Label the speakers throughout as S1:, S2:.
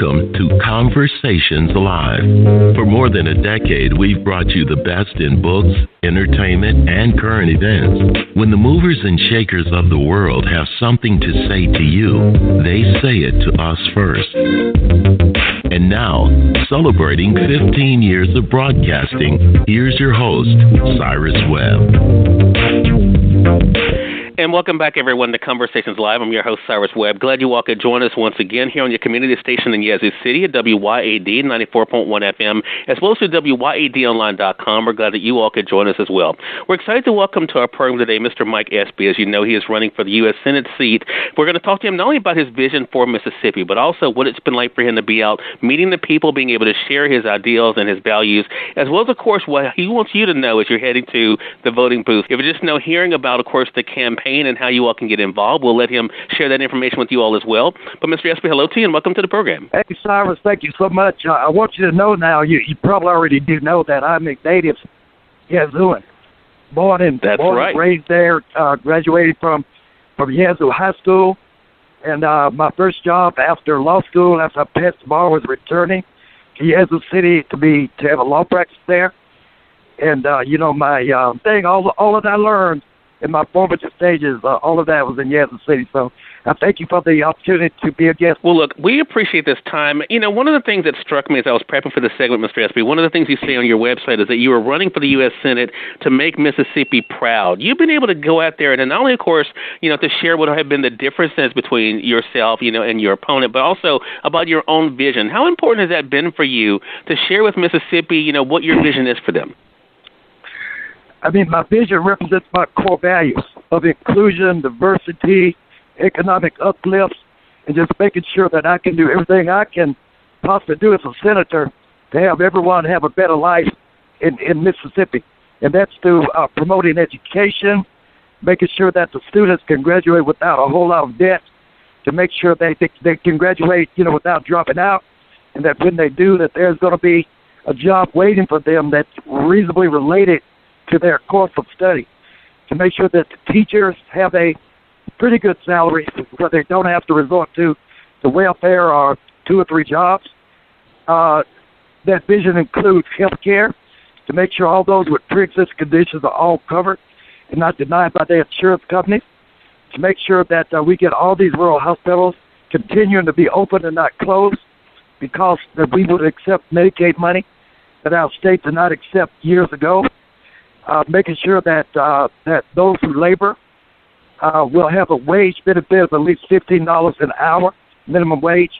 S1: Welcome to Conversations Live. For more than a decade, we've brought you the best in books, entertainment, and current events. When the movers and shakers of the world have something to say to you, they say it to us first. And now, celebrating 15 years of broadcasting, here's your host, Cyrus-Webb.
S2: And welcome back, everyone, to Conversations Live. I'm your host, Cyrus-Webb. Glad you all could join us once again here on your community station in Yazoo City at WYAD 94.1 FM, as well as to WYADonline.com. We're glad that you all could join us as well. We're excited to welcome to our program today Mr. Mike Espy. As you know, he is running for the U.S. Senate seat. We're going to talk to him not only about his vision for Mississippi, but also what it's been like for him to be out meeting the people, being able to share his ideals and his values, as well as, of course, what he wants you to know as you're heading to the voting booth. If you just know hearing about, of course, the campaign and how you all can get involved, we'll let him share that information with you all as well. But Mr. Espy, hello to you and welcome to the program.
S3: Hey, Cyrus, thank you so much. I want you to know now, you probably already do know that I'm a native Yazooan. Born and raised there, graduated from Yazoo High School. And my first job after law school, after I passed the bar, was returning to Yazoo City to have a law practice there. And, my thing, all of that I learned in my formative stages, all of that was in Yazoo City. So I thank you for the opportunity to be a guest.
S2: Well, look, we appreciate this time. You know, one of the things that struck me as I was prepping for this segment, Mr. Espy, one of the things you say on your website is that you were running for the U.S. Senate to make Mississippi proud. You've been able to go out there and not only, of course, to share what have been the differences between yourself, and your opponent, but also about your own vision. How important has that been for you to share with Mississippi, what your vision is for them?
S3: I mean, my vision represents my core values of inclusion, diversity, economic uplift, and just making sure that I can do everything I can possibly do as a senator to have everyone have a better life in Mississippi. And that's through promoting education, making sure that the students can graduate without a whole lot of debt, to make sure they can graduate, without dropping out, and that when they do, that there's going to be a job waiting for them that's reasonably related to their course of study, to make sure that the teachers have a pretty good salary where they don't have to resort to the welfare or 2 or 3 jobs. That vision includes health care, to make sure all those with pre-existing conditions are all covered and not denied by their insurance companies, to make sure that we get all these rural hospitals continuing to be open and not closed, because that we would accept Medicaid money that our state did not accept years ago. Making sure that those who labor will have a wage benefit of at least $15 an hour, minimum wage,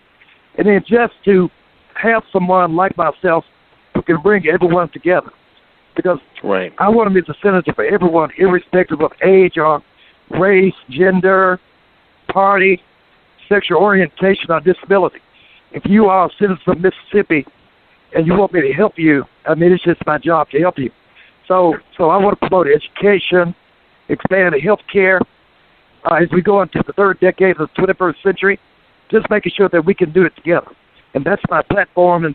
S3: and then just to have someone like myself who can bring everyone together. Because
S2: right.
S3: I want to be the senator for everyone, irrespective of age or race, gender, party, sexual orientation, or disability. If you are a citizen of Mississippi and you want me to help you, it's just my job to help you. So I want to promote education, expand health care as we go into the third decade of the 21st century, just making sure that we can do it together. And that's my platform, and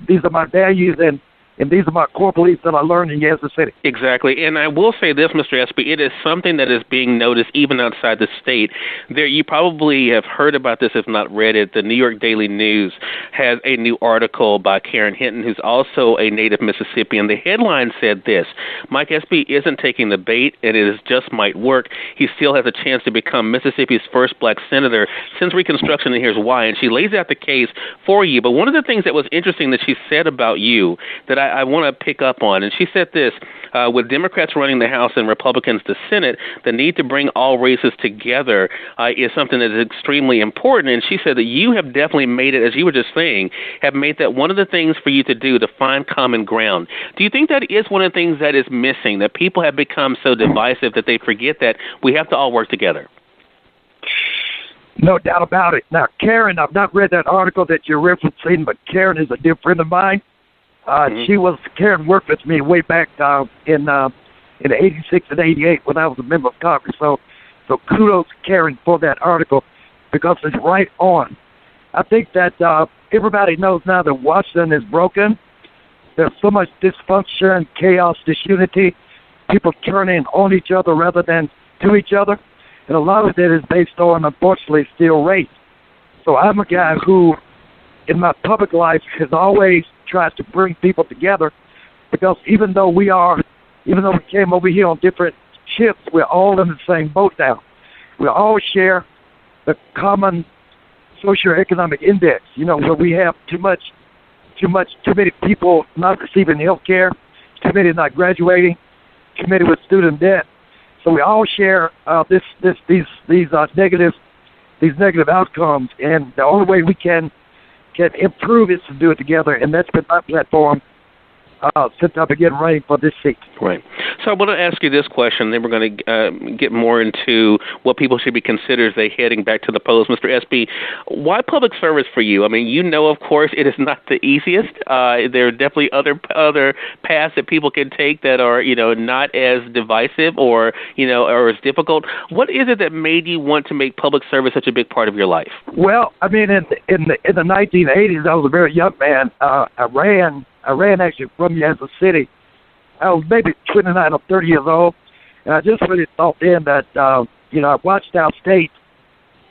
S3: these are my values, and these are my core beliefs that I learned in Yazoo City.
S2: Exactly. And I will say this, Mr. Espy, it is something that is being noticed even outside the state. You probably have heard about this, if not read it. The New York Daily News has a new article by Karen Hinton, who's also a native Mississippian. The headline said this: Mike Espy isn't taking the bait, and it just might work. He still has a chance to become Mississippi's first black senator since Reconstruction, and here's why. And she lays out the case for you. But one of the things that was interesting that she said about you that I want to pick up on, and she said this, with Democrats running the House and Republicans the Senate, the need to bring all races together is something that is extremely important. And she said that you have definitely made it, as you were just saying, have made that one of the things for you to do, to find common ground. Do you think that is one of the things that is missing, that people have become so divisive that they forget that we have to all work together?
S3: No doubt about it. Now, Karen, I've not read that article that you're referencing, but Karen is a dear friend of mine. Karen worked with me way back in '86 and '88 when I was a member of Congress. So kudos to Karen for that article, because it's right on. I think that everybody knows now that Washington is broken. There's so much dysfunction, chaos, disunity, people turning on each other rather than to each other. And a lot of it is based on, unfortunately, still race. So I'm a guy who in my public life has always tried to bring people together, because even though we came over here on different ships, we're all in the same boat now. We all share the common socioeconomic index, where we have too many people not receiving health care, too many not graduating, too many with student debt. So we all share these negative outcomes, and the only way we can improve is to do it together, and that's been my platform since I began running for this seat.
S2: Right. So I want to ask you this question, then we're going to get more into what people should be considering as they heading back to the polls. Mr. Espy, why public service for you? I mean, of course, it is not the easiest. There are definitely other paths that people can take that are, not as divisive or as difficult. What is it that made you want to make public service such a big part of your life?
S3: Well, I mean, in the 1980s, I was a very young man. I ran actually from Kansas City. I was maybe 29 or 30 years old, and I just really thought then that, I watched our state,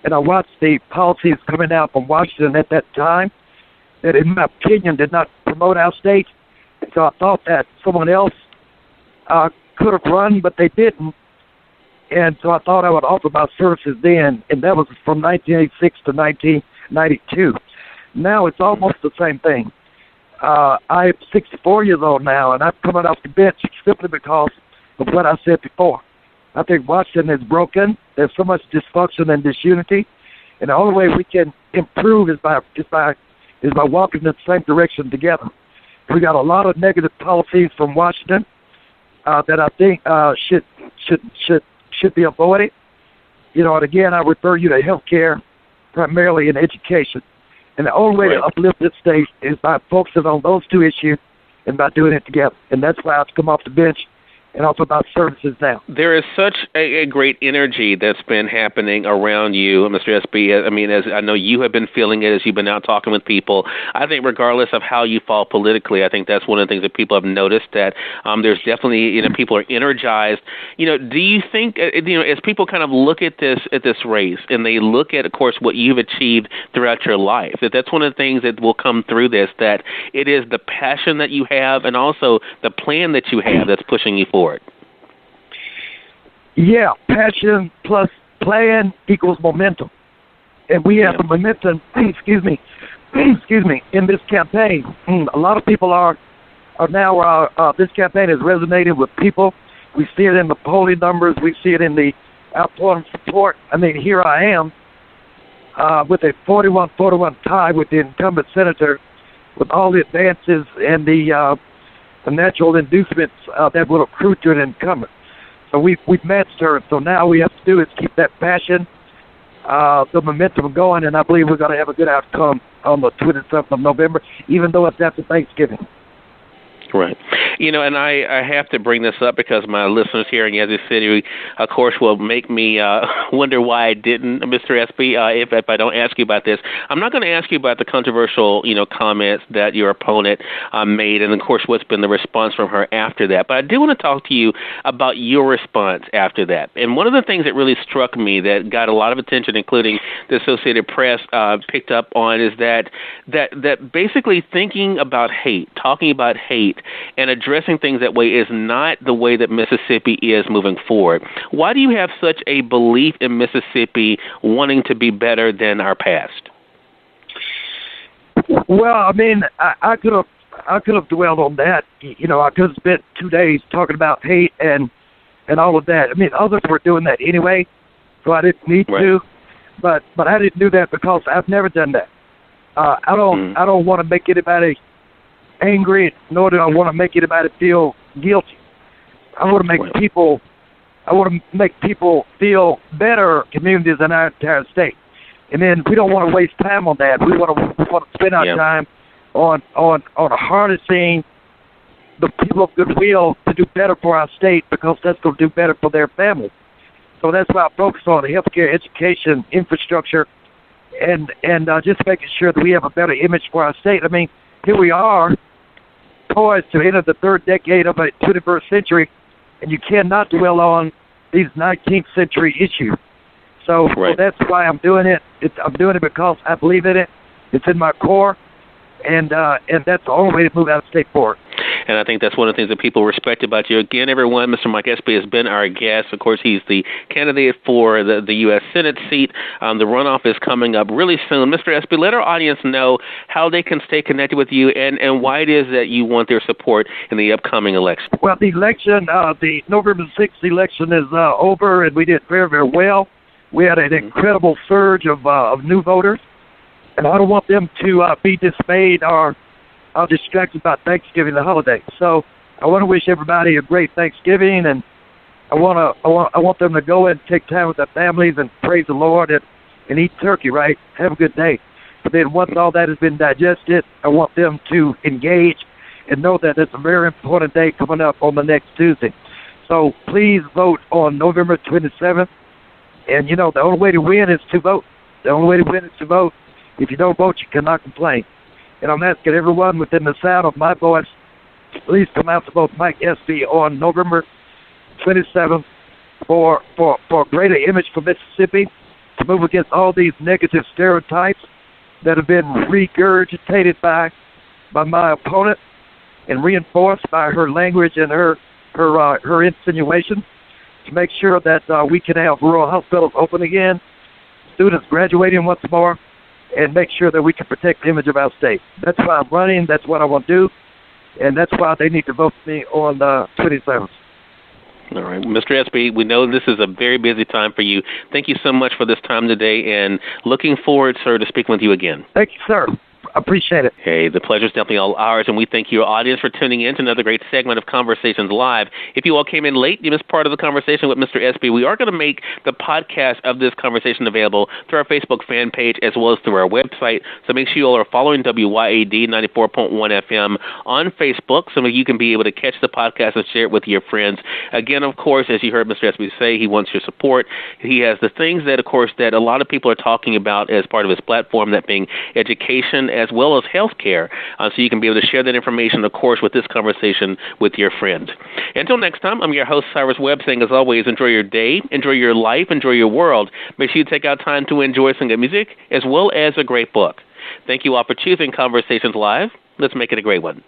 S3: and I watched the policies coming out from Washington at that time that, in my opinion, did not promote our state. And so I thought that someone else could have run, but they didn't. And so I thought I would offer my services then, and that was from 1986 to 1992. Now it's almost the same thing. I'm 64 years old now, and I'm coming off the bench simply because of what I said before. I think Washington is broken. There's so much dysfunction and disunity, and the only way we can improve is by walking in the same direction together. We got a lot of negative policies from Washington that I think should be avoided. And again, I refer you to health care, primarily in education. And the only way to uplift this state is by focusing on those two issues and by doing it together. And that's why I've come off the bench and also about services now.
S2: There is such a great energy that's been happening around you, Mr. Espy. I mean, as I know you have been feeling it as you've been out talking with people. I think regardless of how you fall politically, I think that's one of the things that people have noticed, that there's definitely, people are energized. Do you think, as people kind of look at this race and they look at, of course, what you've achieved throughout your life, that's one of the things that will come through this, that it is the passion that you have and also the plan that you have that's pushing you forward?
S3: Yeah, passion plus plan equals momentum. And we have the momentum, excuse me, in this campaign. A lot of people are now, this campaign has resonated with people. We see it in the polling numbers. We see it in the outpouring support. I mean, here I am with a 41-41 tie with the incumbent senator, with all the advances and the natural inducements that will accrue to an incumbent. So we've matched her. So now we have to do is keep that passion, the momentum going, and I believe we're going to have a good outcome on the 27th of November, even though it's after Thanksgiving.
S2: Right. And I have to bring this up because my listeners here in Kansas City, of course, will make me wonder why I didn't, Mr. Espy, if I don't ask you about this. I'm not going to ask you about the controversial, comments that your opponent made, and, of course, what's been the response from her after that. But I do want to talk to you about your response after that. And one of the things that really struck me that got a lot of attention, including the Associated Press picked up on, is that basically thinking about hate, talking about hate, and addressing things that way is not the way that Mississippi is moving forward. Why do you have such a belief in Mississippi wanting to be better than our past?
S3: Well, I mean, I could have dwelled on that. I could have spent 2 days talking about hate and all of that. I mean, others were doing that anyway, so I didn't need to. But I didn't do that because I've never done that. I don't want to make anybody angry, nor do I want to make anybody feel guilty. I want to make people feel better, communities in our entire state. And then we don't want to waste time on that. We want to spend our time on harnessing the people of goodwill to do better for our state, because that's going to do better for their families. So that's why I focus on the healthcare, education, infrastructure, and just making sure that we have a better image for our state. I mean, here we are, poised to enter the third decade of the 21st century, and you cannot dwell on these 19th century issues. So that's why I'm doing it. I'm doing it because I believe in it. It's in my core, and that's the only way to move out of state forward.
S2: And I think that's one of the things that people respect about you. Again, everyone, Mr. Mike Espy has been our guest. Of course, he's the candidate for the U.S. Senate seat. The runoff is coming up really soon. Mr. Espy, let our audience know how they can stay connected with you and why it is that you want their support in the upcoming election.
S3: Well, the election, the November 6th election is over, and we did very, very well. We had an incredible surge of new voters, and I don't want them to be dismayed or distracted about Thanksgiving, the holiday. So I want to wish everybody a great Thanksgiving, and I want them to go and take time with their families and praise the Lord and eat turkey, right? Have a good day. But then once all that has been digested, I want them to engage and know that it's a very important day coming up on the next Tuesday. So please vote on November 27th. And, you know, the only way to win is to vote. The only way to win is to vote. If you don't vote, you cannot complain. And I'm asking everyone within the sound of my voice, please come out to vote Mike Espy on November 27th for a greater image for Mississippi, to move against all these negative stereotypes that have been regurgitated by my opponent and reinforced by her language and her insinuations, to make sure that we can have rural hospitals open again, students graduating once more, and make sure that we can protect the image of our state. That's why I'm running. That's what I want to do. And that's why they need to vote for me on the 27th.
S2: All right. Mr. Espy, we know this is a very busy time for you. Thank you so much for this time today, and looking forward, sir, to speaking with you again.
S3: Thank you, sir. I appreciate it.
S2: Hey, the pleasure is definitely all ours, and we thank your audience for tuning in to another great segment of Conversations Live. If you all came in late, you missed part of the conversation with Mr. Espy. We are going to make the podcast of this conversation available through our Facebook fan page as well as through our website. So make sure you all are following WYAD 94.1 FM on Facebook so you can be able to catch the podcast and share it with your friends. Again, of course, as you heard Mr. Espy say, he wants your support. He has the things that, of course, that a lot of people are talking about as part of his platform, that being education as well as health care, so you can be able to share that information, of course, with this conversation with your friend. Until next time, I'm your host, Cyrus-Webb, saying, as always, enjoy your day, enjoy your life, enjoy your world. Make sure you take out time to enjoy some good music as well as a great book. Thank you all for choosing Conversations Live. Let's make it a great one.